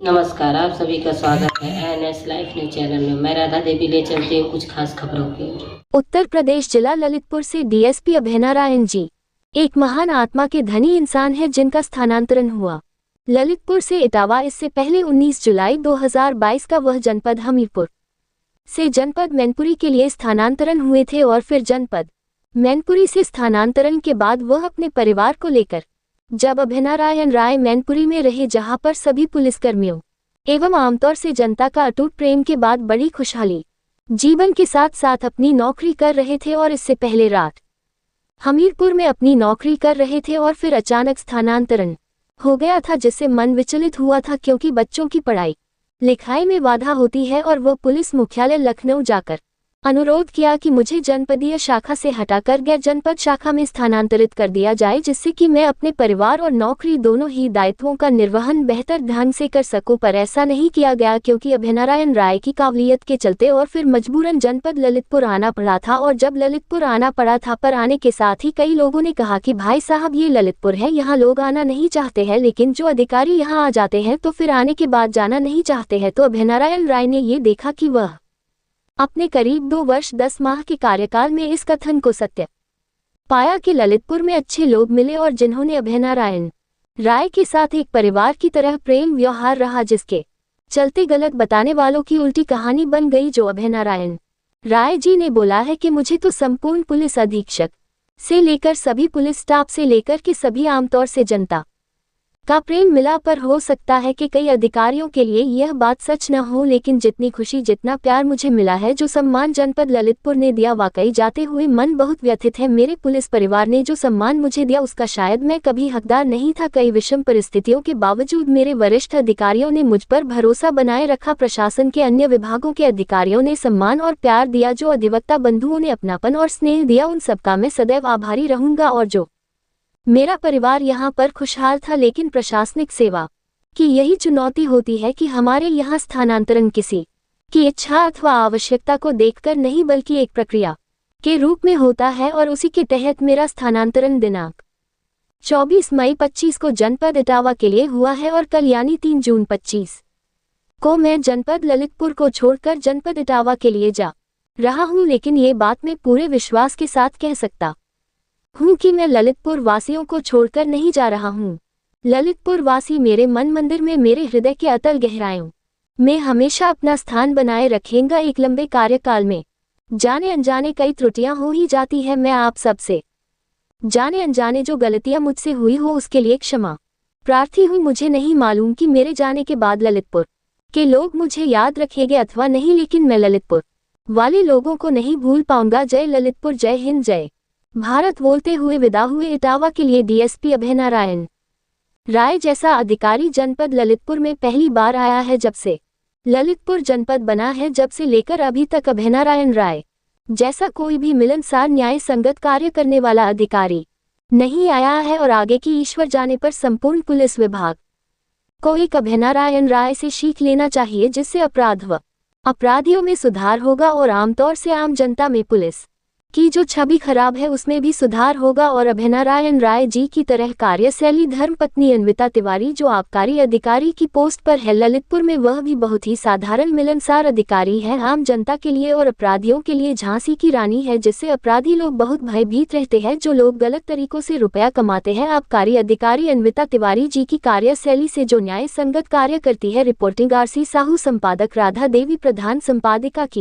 नमस्कार, आप सभी का स्वागत है एनएस लाइफ न्यूज चैनल में। मैं राधा देवी ले चलती हूँ कुछ खास खबरों की। उत्तर प्रदेश जिला ललितपुर से डीएसपी अभयनारायण जी एक महान आत्मा के धनी इंसान है जिनका स्थानांतरण हुआ ललितपुर से इटावा। इससे पहले 19 जुलाई 2022 का वह जनपद हमीरपुर से जनपद मैनपुरी के लिए स्थानांतरण हुए थे और फिर जनपद मैनपुरी से स्थानांतरण के बाद वह अपने परिवार को लेकर जब अभयनारायण राय मैनपुरी में रहे, जहां पर सभी पुलिसकर्मियों एवं आमतौर से जनता का अटूट प्रेम के बाद बड़ी खुशहाली जीवन के साथ साथ अपनी नौकरी कर रहे थे। और इससे पहले रात हमीरपुर में अपनी नौकरी कर रहे थे और फिर अचानक स्थानांतरण हो गया था, जिससे मन विचलित हुआ था क्योंकि बच्चों की पढ़ाई लिखाई में बाधा होती है। और वह पुलिस मुख्यालय लखनऊ जाकर अनुरोध किया कि मुझे जनपदीय शाखा से हटाकर गैर जनपद शाखा में स्थानांतरित कर दिया जाए, जिससे कि मैं अपने परिवार और नौकरी दोनों ही दायित्वों का निर्वहन बेहतर ढंग से कर सकूं। पर ऐसा नहीं किया गया क्योंकि अभयनारायण राय की काबिलियत के चलते और फिर मजबूरन जनपद ललितपुर आना पड़ा था। और जब ललितपुर आना पड़ा था, पर आने के साथ ही कई लोगों ने कहा कि भाई साहब ये ललितपुर है, यहाँ लोग आना नहीं चाहते हैं, लेकिन जो अधिकारी यहाँ आ जाते हैं तो फिर आने के बाद जाना नहीं चाहते हैं। तो अभयनारायण राय ने ये देखा कि वह अपने करीब 2 वर्ष 10 माह के कार्यकाल में इस कथन को सत्य पाया कि ललितपुर में अच्छे लोग मिले और जिन्होंने अभयनारायण राय के साथ एक परिवार की तरह प्रेम व्यवहार रहा, जिसके चलते गलत बताने वालों की उल्टी कहानी बन गई। जो अभयनारायण राय जी ने बोला है कि मुझे तो संपूर्ण पुलिस अधीक्षक से लेकर सभी पुलिस स्टाफ से लेकर के सभी आमतौर से जनता का प्रेम मिला, पर हो सकता है कि कई अधिकारियों के लिए यह बात सच न हो, लेकिन जितनी खुशी जितना प्यार मुझे मिला है, जो सम्मान जनपद ललितपुर ने दिया, वाकई जाते हुए मन बहुत व्यथित है। मेरे पुलिस परिवार ने जो सम्मान मुझे दिया उसका शायद मैं कभी हकदार नहीं था। कई विषम परिस्थितियों के बावजूद मेरे वरिष्ठ अधिकारियों ने मुझ पर भरोसा बनाए रखा। प्रशासन के अन्य विभागों के अधिकारियों ने सम्मान और प्यार दिया, जो अधिवक्ता बंधुओं ने अपनापन और स्नेह दिया, उन सबका मैं सदैव आभारी रहूंगा। और जो मेरा परिवार यहाँ पर खुशहाल था, लेकिन प्रशासनिक सेवा की यही चुनौती होती है कि हमारे यहाँ स्थानांतरण किसी की इच्छा अथवा आवश्यकता को देखकर नहीं बल्कि एक प्रक्रिया के रूप में होता है। और उसी के तहत मेरा स्थानांतरण दिनांक 24 मई 25 को जनपद इटावा के लिए हुआ है और कल यानी 3 जून 25 को मैं जनपद ललितपुर को छोड़कर जनपद इटावा के लिए जा रहा हूँ। लेकिन ये बात मैं पूरे विश्वास के साथ कह सकता हूँ कि मैं ललितपुर वासियों को छोड़कर नहीं जा रहा हूँ। ललितपुर वासी मेरे मन मंदिर में, मेरे हृदय के अतल गहराइयों में हमेशा अपना स्थान बनाए रखेगा। एक लंबे कार्यकाल में जाने अनजाने कई त्रुटियां हो ही जाती है। मैं आप सबसे जाने अनजाने जो गलतियां मुझसे हुई हो उसके लिए क्षमा प्रार्थी हूँ। मुझे नहीं मालूम कि मेरे जाने के बाद ललितपुर के लोग मुझे याद रखेंगे अथवा नहीं, लेकिन मैं ललितपुर वाले लोगों को नहीं भूल पाऊंगा। जय ललितपुर, जय हिंद, जय भारत बोलते हुए विदा हुए इटावा के लिए डीएसपी अभयनारायण राय जैसा अधिकारी जनपद ललितपुर में पहली बार आया है जब से ललितपुर जनपद बना है। जब से लेकर अभी तक अभयनारायण राय जैसा कोई भी मिलनसार न्याय संगत कार्य करने वाला अधिकारी नहीं आया है। और आगे की ईश्वर जाने पर संपूर्ण पुलिस विभाग को एक अभयनारायण राय से सीख लेना चाहिए, जिससे अपराध व अपराधियों में सुधार होगा और आमतौर से आम जनता में पुलिस की जो छवि खराब है उसमें भी सुधार होगा। और अभयनारायण राय जी की तरह कार्यशैली धर्मपत्नी अन्विता तिवारी जो आबकारी अधिकारी की पोस्ट पर है ललितपुर में, वह भी बहुत ही साधारण मिलनसार अधिकारी है, आम जनता के लिए और अपराधियों के लिए झांसी की रानी है, जिससे अपराधी लोग बहुत भयभीत रहते हैं। जो लोग गलत तरीकों से रुपया कमाते हैं, आबकारी अधिकारी अन्विता तिवारी जी की कार्यशैली से जो न्याय संगत कार्य करती है। रिपोर्टिंग आरसी साहू, संपादक राधा देवी, प्रधान संपादिका की।